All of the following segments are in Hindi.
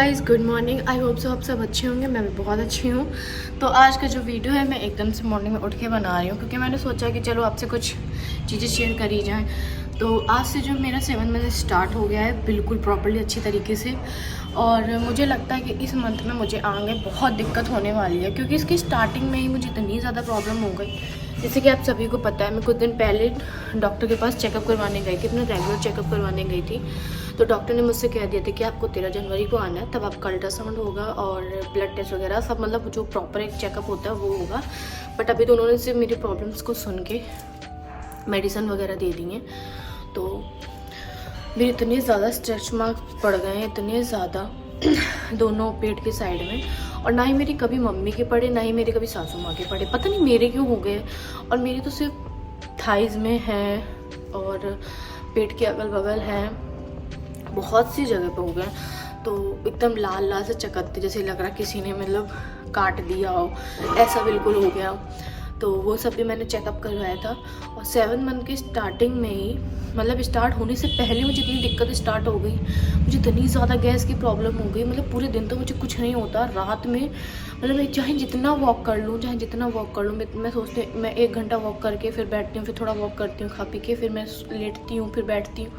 Guys, good morning. I hope so आप सब अच्छे होंगे। मैं भी बहुत अच्छी हूँ। तो आज का जो वीडियो है मैं एकदम से मॉर्निंग में उठ के बना रही हूँ क्योंकि मैंने सोचा कि चलो आपसे कुछ चीज़ें शेयर करी जाएं। तो आज से जो मेरा 7 मंथ स्टार्ट हो गया है बिल्कुल प्रॉपर्ली अच्छी तरीके से, और मुझे लगता है कि इस मंथ में मुझे आगे बहुत दिक्कत होने वाली है क्योंकि इसकी स्टार्टिंग में ही मुझे इतनी ज़्यादा प्रॉब्लम हो गई। जैसे कि आप सभी को पता है, मैं कुछ दिन पहले डॉक्टर के पास चेकअप करवाने गई थी, अपना रेगुलर चेकअप करवाने गई थी। तो डॉक्टर ने मुझसे कह दिया था कि आपको 13 जनवरी को आना है, तब आपका अल्ट्रासाउंड होगा और ब्लड टेस्ट वगैरह सब, मतलब जो प्रॉपर एक चेकअप होता है वो होगा। बट अभी तो उन्होंने सिर्फ मेरी प्रॉब्लम्स को सुन के मेडिसिन वगैरह दे दी हैं। तो मेरे इतने ज़्यादा स्ट्रेच मार्क्स पड़ गए हैं, इतने ज़्यादा दोनों पेट के साइड में, और ना ही मेरी कभी मम्मी के पड़े, ना ही मेरे कभी सासू माँ के पड़े। पता नहीं मेरे क्यों हो गए। और मेरी तो सिर्फ थाइज़ में है और पेट के अगल बगल है, बहुत सी जगह पे हो गए। तो एकदम लाल लाल से चकत्ते जैसे लग रहा किसी ने मतलब काट दिया हो, ऐसा बिल्कुल हो गया। तो वो सब भी मैंने चेकअप करवाया था। और 7 मंथ की स्टार्टिंग में ही, मतलब स्टार्ट होने से पहले मुझे इतनी दिक्कत स्टार्ट हो गई। मुझे इतनी ज़्यादा गैस की प्रॉब्लम हो गई, मतलब पूरे दिन तो मुझे कुछ नहीं होता, रात में मतलब मैं चाहे जितना वॉक कर लूँ, मैं सोचती मैं 1 घंटा वॉक करके फिर बैठती हूँ, फिर थोड़ा वॉक करती हूँ खा पी के, फिर मैं लेटती हूँ, फिर बैठती हूँ।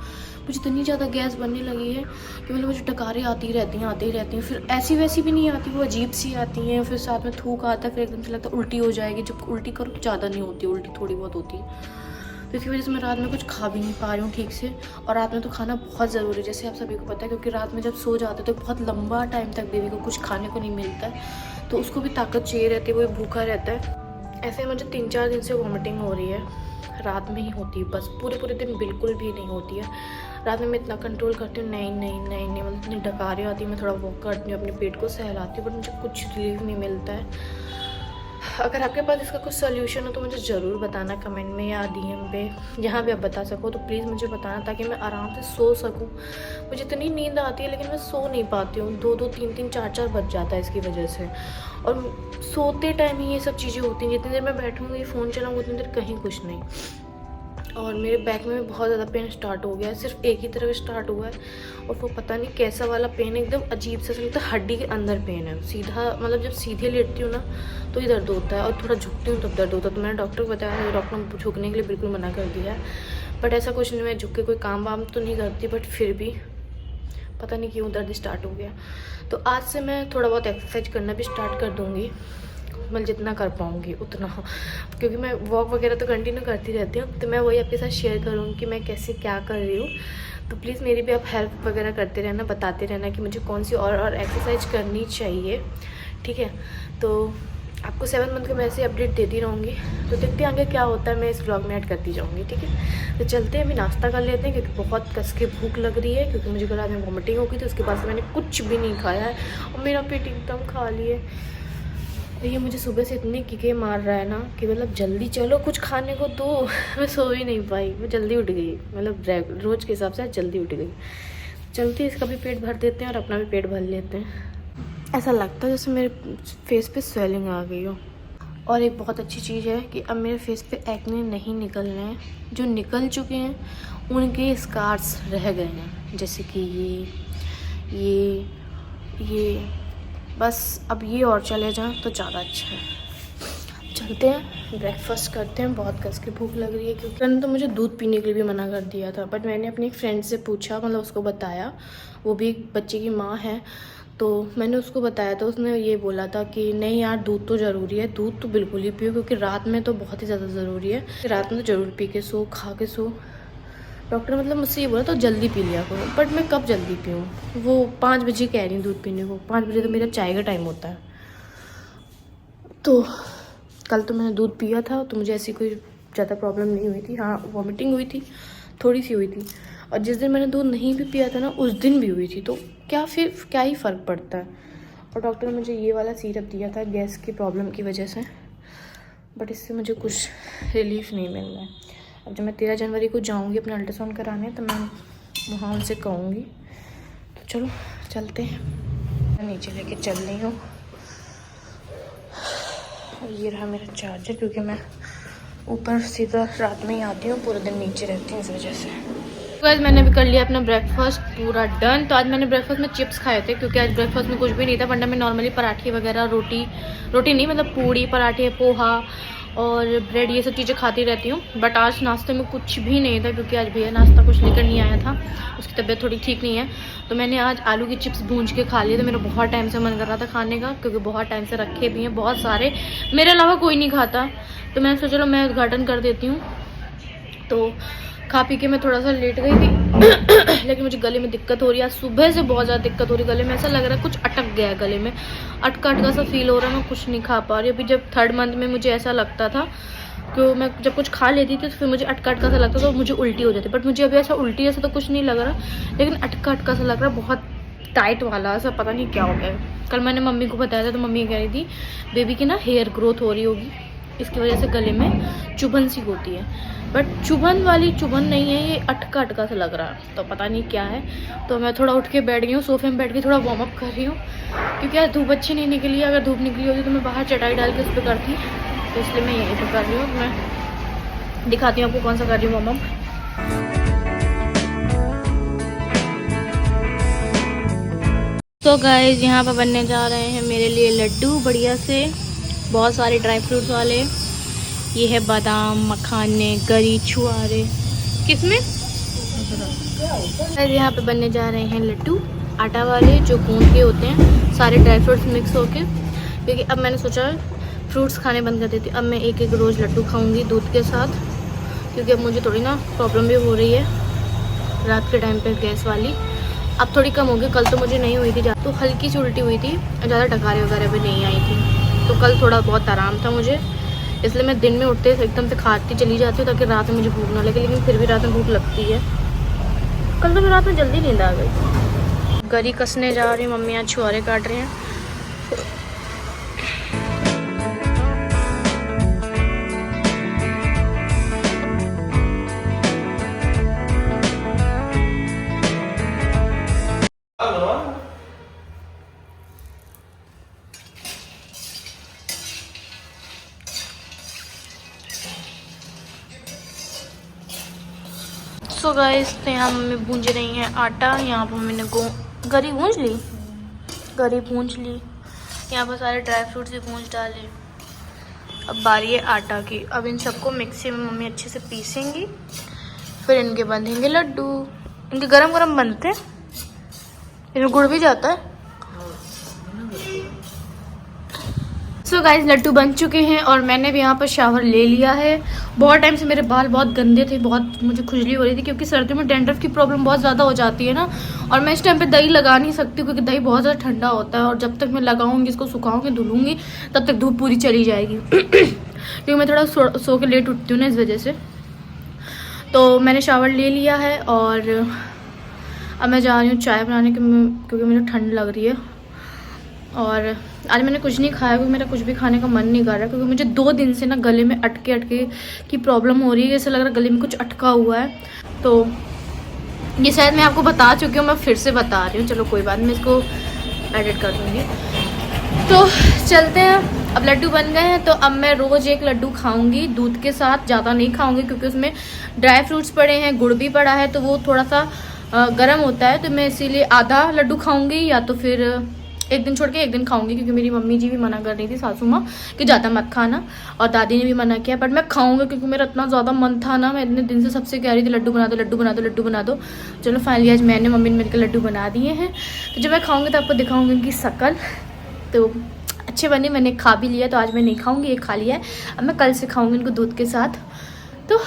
मुझे इतनी ज़्यादा गैस बनने लगी है कि मतलब मुझे डकारें आती रहती हैं। फिर ऐसी वैसी भी नहीं आती, वो अजीब सी आती हैं। फिर साथ में थूक आता है, फिर एकदम से लगता है उल्टी हो जाएगी। जब उल्टी करो ज़्यादा नहीं होती, उल्टी थोड़ी बहुत होती है। तो इसकी वजह से मैं रात में कुछ खा भी नहीं पा रही हूँ ठीक से। और रात में तो खाना बहुत ज़रूरी है, जैसे आप सभी को पता है, क्योंकि रात में जब सो जाते हैं तो बहुत लंबा टाइम तक बेबी को कुछ खाने को नहीं मिलता है, तो उसको भी ताकत चाहिए रहती है, वो भूखा रहता है। ऐसे मुझे 3-4 दिन से वॉमिटिंग हो रही है, रात में ही होती है बस, पूरे दिन बिल्कुल भी नहीं होती है। रात में मैं इतना कंट्रोल करती हूँ, नहीं मतलब इतनी डकारें आती है। मैं थोड़ा वॉक करती हूँ, अपने पेट को सहलाती हूँ, बट मुझे कुछ रिलीफ नहीं मिलता है। अगर आपके पास इसका कुछ सोल्यूशन हो तो मुझे ज़रूर बताना कमेंट में या DM पे, जहाँ भी आप बता सको तो प्लीज़ मुझे बताना, ताकि मैं आराम से सो सकूँ। मुझे इतनी नींद आती है लेकिन मैं सो नहीं पाती हूँ, 2-2, 3-3, 4-4 बज जाता है इसकी वजह से। और सोते टाइम ही ये सब चीज़ें होती हैं, जितनी देर मैं बैठूँगी फ़ोन चलाऊँगी उतनी देर कहीं कुछ नहीं। और मेरे बैक में बहुत ज़्यादा पेन स्टार्ट हो गया है, सिर्फ एक ही तरफ स्टार्ट हुआ है, और वो पता नहीं कैसा वाला पेन, एकदम अजीब सा लगता है, हड्डी के अंदर पेन है सीधा। मतलब जब सीधे लेटती हूँ ना तो ही दर्द होता है, और थोड़ा झुकती हूँ तब दर्द होता है। तो मैंने डॉक्टर को बताया, डॉक्टर ने झुकने के लिए बिल्कुल मना कर दिया है। बट ऐसा कुछ नहीं, मैं झुक के कोई काम वाम तो नहीं करती, बट फिर भी पता नहीं क्यों दर्द स्टार्ट हो गया। तो आज से मैं थोड़ा बहुत एक्सरसाइज करना भी स्टार्ट कर दूँगी, मतलब जितना कर पाऊँगी उतना, क्योंकि मैं वॉक वगैरह तो कंटिन्यू करती रहती हूँ। तो मैं वही आपके साथ शेयर करूँगी कि मैं कैसे क्या कर रही हूँ। तो प्लीज़ मेरी भी आप हेल्प वगैरह करते रहना, बताते रहना कि मुझे कौन सी और एक्सरसाइज करनी चाहिए, ठीक है। तो आपको 7 मंथ का मैं ऐसे अपडेट देती रहूँगी। तो देखते हैं आगे क्या होता है, मैं इस ब्लॉग में ऐड करती जाऊँगी, ठीक है। तो चलते हैं, अभी नाश्ता कर लेते हैं क्योंकि बहुत कस के भूख लग रही है, क्योंकि मुझे रात में वॉमिटिंग हो गई थी, उसके बाद से मैंने कुछ भी नहीं खाया है और मेरा पेट एकदम खाली है। ये मुझे सुबह से इतनी किके मार रहा है ना कि मतलब जल्दी चलो कुछ खाने को दो। मैं सो ही नहीं पाई, मैं जल्दी उठ गई, मतलब रोज़ के हिसाब से जल्दी उठ गई। चलते इसका भी पेट भर देते हैं और अपना भी पेट भर लेते हैं। ऐसा लगता है जैसे मेरे फेस पे स्वेलिंग आ गई हो। और एक बहुत अच्छी चीज़ है कि अब मेरे फेस पे एक्ने नहीं निकल रहे हैं, जो निकल चुके हैं उनके स्कार्स रह गए हैं, जैसे कि ये बस अब ये और चले जाएं तो ज़्यादा अच्छा है। चलते हैं, ब्रेकफास्ट करते हैं, बहुत कस के भूख लग रही है। क्योंकि मैंने तो मुझे दूध पीने के लिए भी मना कर दिया था, बट मैंने अपनी एक फ्रेंड से पूछा, मतलब उसको बताया, वो भी एक बच्चे की माँ है, तो मैंने उसको बताया तो उसने ये बोला था कि नहीं यार, दूध तो ज़रूरी है, दूध तो बिल्कुल ही पियो, क्योंकि रात में तो बहुत ही ज़्यादा ज़रूरी है, रात में तो ज़रूर पी के सो, खा के सो। डॉक्टर मतलब मुझसे ये बोला तो जल्दी पी लिया करो, बट मैं कब जल्दी पीऊँ, वो 5 बजे कह रही दूध पीने को, 5 बजे तो मेरा चाय का टाइम होता है। तो कल तो मैंने दूध पिया था तो मुझे ऐसी कोई ज़्यादा प्रॉब्लम नहीं हुई थी। हाँ, वॉमिटिंग हुई थी, थोड़ी सी हुई थी, और जिस दिन मैंने दूध नहीं भी पिया था ना उस दिन भी हुई थी, तो क्या ही फ़र्क पड़ता है। और डॉक्टर ने मुझे ये वाला सिरप दिया था गैस की प्रॉब्लम की वजह से, बट इससे मुझे कुछ रिलीफ नहीं मिल रहा है। अब जब मैं 13 जनवरी को जाऊंगी अपना अल्ट्रासाउंड कराने, तो मैं वहाँ उनसे कहूँगी। तो चलो चलते हैं, मैं नीचे लेके चल रही हूँ। ये रहा मेरा चार्जर, क्योंकि मैं ऊपर सीधा रात में ही आती हूँ, पूरे दिन नीचे रहती हूँ इस वजह से। गाइस मैंने भी कर लिया अपना ब्रेकफास्ट पूरा डन। तो आज मैंने ब्रेकफास्ट में चिप्स खाए थे क्योंकि आज ब्रेकफास्ट में कुछ भी नहीं था, वरना मैं नॉर्मली पराठे वगैरह रोटी नहीं मतलब पूड़ी पराठे पोहा और ब्रेड ये सब चीज़ें खाती रहती हूँ। बट आज नाश्ते में कुछ भी नहीं था क्योंकि आज भैया नाश्ता कुछ लेकर नहीं आया था, उसकी तबीयत थोड़ी ठीक नहीं है। तो मैंने आज आलू की चिप्स भूंज के खा लिए। तो मेरा बहुत टाइम से मन कर रहा था खाने का क्योंकि बहुत टाइम से रखे भी हैं बहुत सारे, मेरे अलावा कोई नहीं खाता। तो मैंने सोचा चलो मैं उद्घाटन कर देती हूँ। तो खा पी के मैं थोड़ा सा लेट गई थी लेकिन मुझे गले में दिक्कत हो रही है। आज सुबह से बहुत ज़्यादा दिक्कत हो रही है गले में, ऐसा लग रहा है कुछ अटक गया है गले में, अटका अटका सा फील हो रहा है, मैं कुछ नहीं खा पा रही। अभी जब 3rd मंथ में मुझे ऐसा लगता था कि मैं जब कुछ खा लेती थी तो फिर मुझे अटका अटका सा लगता था, तो मुझे उल्टी हो जाती। बट मुझे अभी ऐसा उल्टी जैसा तो कुछ नहीं लग रहा, लेकिन अटका अटका सा लग रहा है, बहुत टाइट वाला ऐसा, पता नहीं क्या हो गया है। कल मैंने मम्मी को बताया था तो मम्मी कह रही थी बेबी की ना हेयर ग्रोथ हो रही होगी, इसकी वजह से गले में चुभन सी होती है। बट चुभन वाली चुभन नहीं है, ये अटका अटका सा लग रहा है, तो पता नहीं क्या है। तो मैं थोड़ा उठ के बैठ गई हूँ, सोफे में बैठ के थोड़ा वार्म अप कर रही हूँ क्योंकि आज धूप अच्छी नहीं निकली है। अगर धूप निकली होती तो मैं बाहर चटाई डाल के उस पर करती, तो इसलिए मैं यहीं पर कर रही हूँ। मैं दिखाती हूँ आपको कौन सा कर रही हूँ वार्म अप। तो गाइस यहाँ पर बनने जा रहे हैं मेरे लिए लड्डू बढ़िया से, बहुत सारे ड्राई फ्रूट्स वाले। ये है बादाम मखाने गरी छुआरे, किसमें यहाँ पे बनने जा रहे हैं लड्डू आटा वाले जो गूंद के होते हैं, सारे ड्राई फ्रूट्स मिक्स होके। क्योंकि अब मैंने सोचा फ्रूट्स खाने बंद कर देती, अब मैं एक एक रोज़ लड्डू खाऊंगी दूध के साथ, क्योंकि अब मुझे थोड़ी ना प्रॉब्लम भी हो रही है रात के टाइम पे गैस वाली। अब थोड़ी कम होगी, कल तो मुझे नहीं हुई थी, तो हल्की सी उल्टी हुई थी, ज़्यादा डकारे वगैरह भी नहीं आई थी। तो कल थोड़ा बहुत आराम था मुझे, इसलिए मैं दिन में उठते एकदम से खाती चली जाती हूँ ताकि रात में मुझे भूख ना लगे, लेकिन फिर भी रात में भूख लगती है। कल तो मैं रात में जल्दी नींद आ गई। गरी कसने जा रही हूँ, मम्मी यहाँ छुआरे काट रहे हैं। सो गाइस तो यहाँ मम्मी भूंज रही हैं आटा, यहाँ पर मम्मी ने गरी भूंज ली, गरी भूंज ली, यहाँ पर सारे ड्राई फ्रूट्स भी भूंज डाले। अब बारी है आटा की, अब इन सबको मिक्सी में मम्मी अच्छे से पीसेंगी, फिर इनके बंधेंगे लड्डू। इनके गरम गरम बनते हैं, इनमें गुड़ भी जाता है। सो गाइस लड्डू बन चुके हैं और मैंने भी यहाँ पर शावर ले लिया है। बहुत टाइम से मेरे बाल बहुत गंदे थे, बहुत मुझे खुजली हो रही थी क्योंकि सर्दियों में डैंड्रफ की प्रॉब्लम बहुत ज़्यादा हो जाती है ना, और मैं इस टाइम पे दही लगा नहीं सकती क्योंकि दही बहुत ज़्यादा ठंडा होता है, और जब तक मैं लगाऊंगी इसको सुखाऊंगी धुलूंगी तब तक धूप पूरी चली जाएगी क्योंकि मैं थोड़ा सो के लेट उठती हूँ ना, इस वजह से। तो मैंने शावर ले लिया है और अब मैं जा रही हूँ चाय बनाने के, क्योंकि मुझे ठंड लग रही है। और आज मैंने कुछ नहीं खाया क्योंकि मेरा कुछ भी खाने का मन नहीं कर रहा, क्योंकि मुझे 2 दिन से ना गले में अटके अटके की प्रॉब्लम हो रही है, ऐसा लग रहा है गले में कुछ अटका हुआ है। तो ये शायद मैं आपको बता चुकी हूँ, मैं फिर से बता रही हूँ, चलो कोई बात नहीं, इसको एडिट कर दूँगी। तो चलते हैं, अब लड्डू बन गए हैं तो अब मैं रोज़ एक लड्डू खाऊंगी दूध के साथ, ज़्यादा नहीं खाऊंगी क्योंकि उसमें ड्राई फ्रूट्स पड़े हैं, गुड़ भी पड़ा है, तो वो थोड़ा सा गर्म होता है, तो मैं इसीलिए आधा लड्डू खाऊंगी या तो फिर एक दिन छोड़ के एक दिन खाऊंगी, क्योंकि मेरी मम्मी जी भी मना कर रही थी, सासू माँ, कि ज़्यादा मत खाना, और दादी ने भी मना किया। बट मैं खाऊंगी क्योंकि मेरा इतना ज़्यादा मन था ना, मैं इतने दिन से सबसे कह रही थी लड्डू बना दो लड्डू बना दो लड्डू बना दो। चलो फाइनली आज मैंने मम्मी ने मिलकर लड्डू बना दिए हैं, तो जब मैं खाऊंगी तो आपको दिखाऊंगी उनकी शक्ल। तो अच्छे बने, मैंने खा भी लिया, तो आज मैं नहीं खाऊंगी, एक खा लिया है, अब मैं कल से खाऊंगी इनको दूध के साथ। तो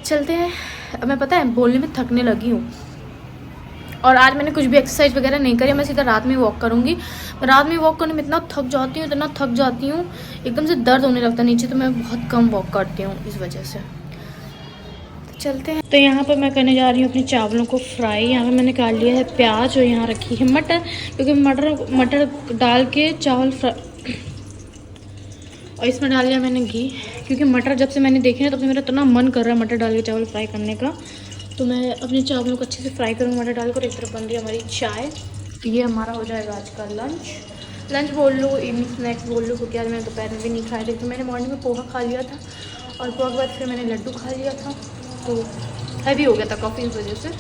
चलते हैं। अब मैं पता है बोलने में थकने लगी हूँ, और आज मैंने कुछ भी एक्सरसाइज वगैरह नहीं करी, मैं सीधा रात में वॉक करूँगी। रात में वॉक करने में इतना थक जाती हूँ, इतना थक जाती हूँ, एकदम से दर्द होने लगता है नीचे, तो मैं बहुत कम वॉक करती हूँ इस वजह से। तो चलते हैं। तो यहाँ पर मैं करने जा रही हूँ अपने चावलों को फ्राई। यहाँ पर मैंने काट लिया है प्याज और यहाँ रखी है मटर, क्योंकि मटर डाल के चावल फ्राई, और इसमें डाल दिया मैंने घी, क्योंकि मटर जब से मैंने देखे ना तब से मेरा इतना मन कर रहा है मटर डाल के चावल फ्राई करने का। तो मैं अपने चावलों को अच्छे से फ्राई करूँगी मटर डालकर। एक तरफ बन रही है हमारी चाय, तो ये हमारा हो जाएगा आज का लंच बोल लो, इवनिंग स्नैक्स बोल लो, क्योंकि आज मैंने दोपहर में भी नहीं खाए थे। तो मैंने मॉर्निंग में पोहा खा लिया था, और पोहा के बाद फिर मैंने लड्डू खा लिया था, तो हैवी हो गया था कॉफ़ी इस वजह से।